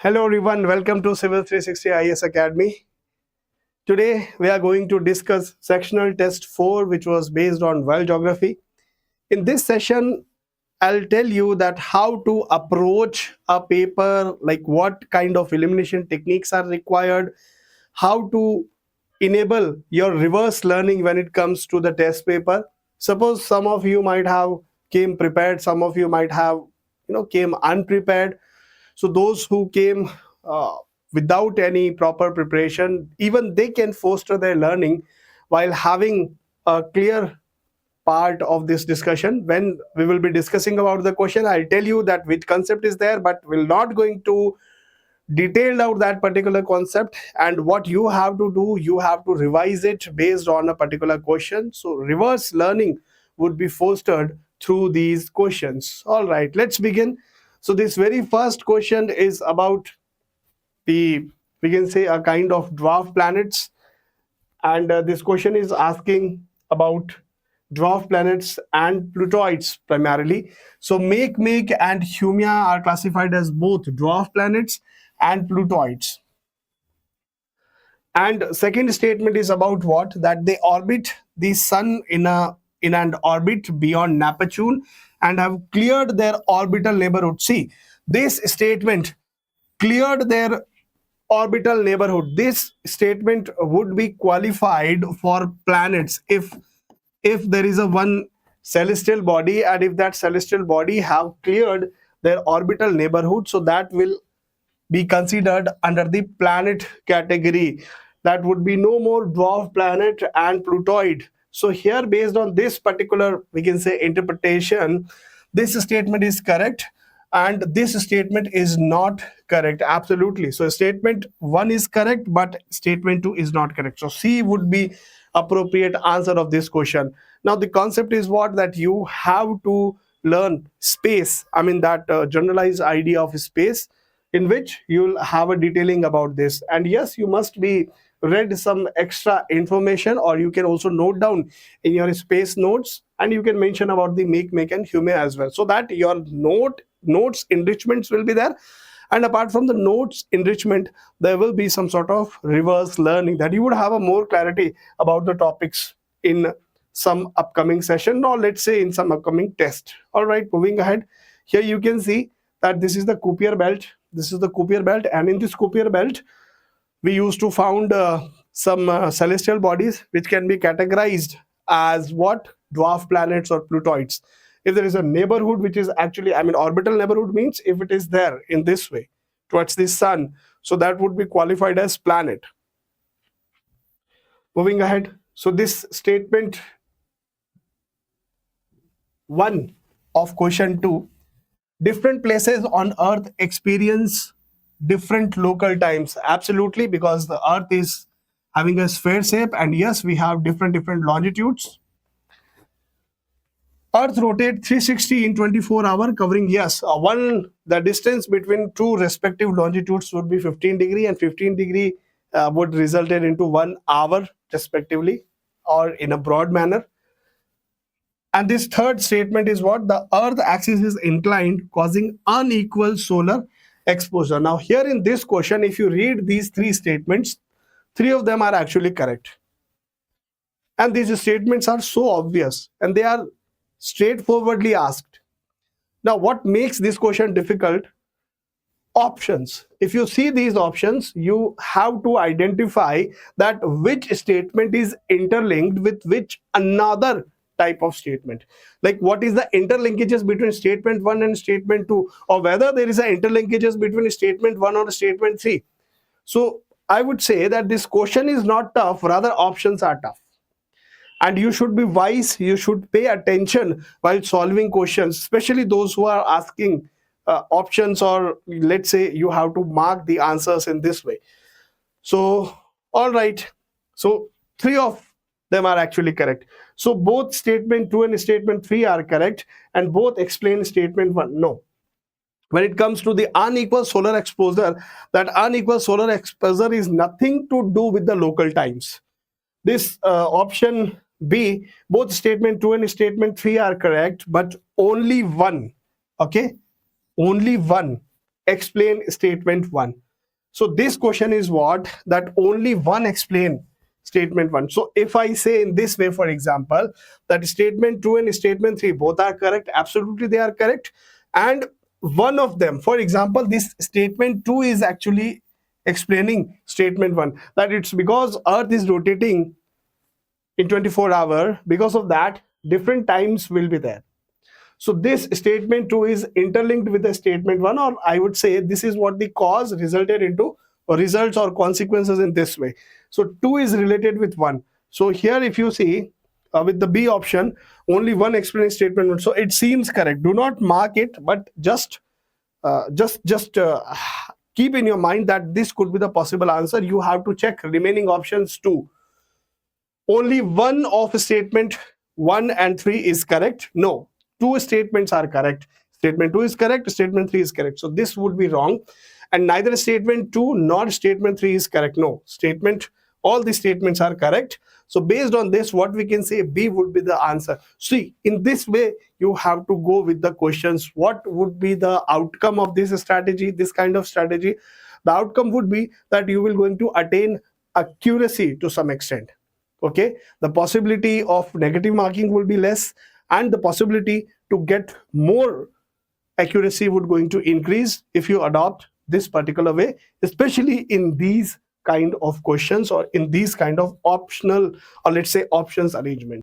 Hello everyone, welcome to Civil 360 IAS Academy. Today we are going to discuss sectional test 4, which was based on world geography. In this session, I'll tell you that how to approach a paper, like what kind of elimination techniques are required, how to enable your reverse learning when it comes to the test paper. Suppose some of you might have came prepared, some of you might have came unprepared. So those who came without any proper preparation, even they can foster their learning while having a clear part of this discussion. When we will be discussing about the question, I'll tell you that which concept is there, but we're not going to detail out that particular concept. And what you have to do, you have to revise it based on a particular question. So reverse learning would be fostered through these questions. All right, let's begin. So this very first question is about we can say a kind of dwarf planets, and this question is asking about dwarf planets and Plutoids primarily. So Makemake and Haumea are classified as both dwarf planets and Plutoids. And second statement is about what? That they orbit the sun in an orbit beyond Neptune and have cleared their orbital neighborhood. See, this statement, cleared their orbital neighborhood, this statement would be qualified for planets if there is a one celestial body, and if that celestial body have cleared their orbital neighborhood, so that will be considered under the planet category. That would be no more dwarf planet and Plutoid. So here, based on this particular, we can say, interpretation, this statement is correct and this statement is not correct. Absolutely. So statement 1 is correct, but statement 2 is not correct. So C would be appropriate answer of this question. Now the concept is what? That you have to learn space. I mean that generalized idea of space, in which you'll have a detailing about this. And yes, you must be read some extra information, or you can also note down in your space notes, and you can mention about the Makemake and Haumea as well, so that your notes enrichments will be there. And apart from the notes enrichment, there will be some sort of reverse learning, that you would have a more clarity about the topics in some upcoming session, or let's say in some upcoming test. All right, moving ahead, here you can see that this is the Kuiper Belt. This is the Kuiper Belt, and in this Kuiper Belt we used to found some celestial bodies which can be categorized as what? Dwarf planets or Plutoids. If there is a neighborhood which is actually, I mean, orbital neighborhood means if it is there in this way towards the sun, so that would be qualified as planet. Moving ahead, so this statement 1 of question 2, different places on Earth experience different local times. Absolutely, because the Earth is having a sphere shape, and yes, we have different longitudes. Earth rotates 360 in 24 hours, covering, yes, the distance between two respective longitudes would be 15 degree, and 15 degree would result into 1 hour respectively, or in a broad manner. And this third statement is what? The Earth axis is inclined, causing unequal solar exposure. Now here in this question, if you read these 3 statements, 3 of them are actually correct. And these statements are so obvious, and they are straightforwardly asked. Now what makes this question difficult? Options. If you see these options, you have to identify that which statement is interlinked with which another type of statement. Like what is the interlinkages between statement 1 and statement 2, or whether there is a interlinkages between statement 1 or statement 3. So I would say that this question is not tough, rather options are tough. And you should be wise, you should pay attention while solving questions, especially those who are asking options, or let's say you have to mark the answers in this way. So all right, so 3 of them are actually correct. So both statement 2 and statement 3 are correct, and both explain statement 1. No. When it comes to the unequal solar exposure, that unequal solar exposure is nothing to do with the local times. This option B, both statement 2 and statement 3 are correct, but only one, okay? Only one explain statement 1. So this question is what? That only one explain statement 1. So if I say in this way, for example, that statement 2 and statement 3 both are correct, absolutely they are correct, and one of them, for example, this statement 2 is actually explaining statement 1, that it's because Earth is rotating in 24 hours, because of that different times will be there. So this statement 2 is interlinked with the statement 1, or I would say this is what the cause resulted into, or results or consequences in this way. So 2 is related with 1. So here if you see with the B option, only one explaining statement 1. So it seems correct. Do not mark it, but just keep in your mind that this could be the possible answer. You have to check remaining options too. Only one of statement 1 and 3 is correct. No, two statements are correct. Statement 2 is correct, statement 3 is correct. So this would be wrong. And neither statement 2 nor statement 3 is correct. No, all the statements are correct. So based on this, what we can say, B would be the answer. See, in this way, you have to go with the questions. What would be the outcome of this strategy, this kind of strategy? The outcome would be that you will going to attain accuracy to some extent. Okay, the possibility of negative marking will be less, and the possibility to get more accuracy would going to increase if you adopt this particular way, especially in these kind of questions or in these kind of optional, or let's say options arrangement.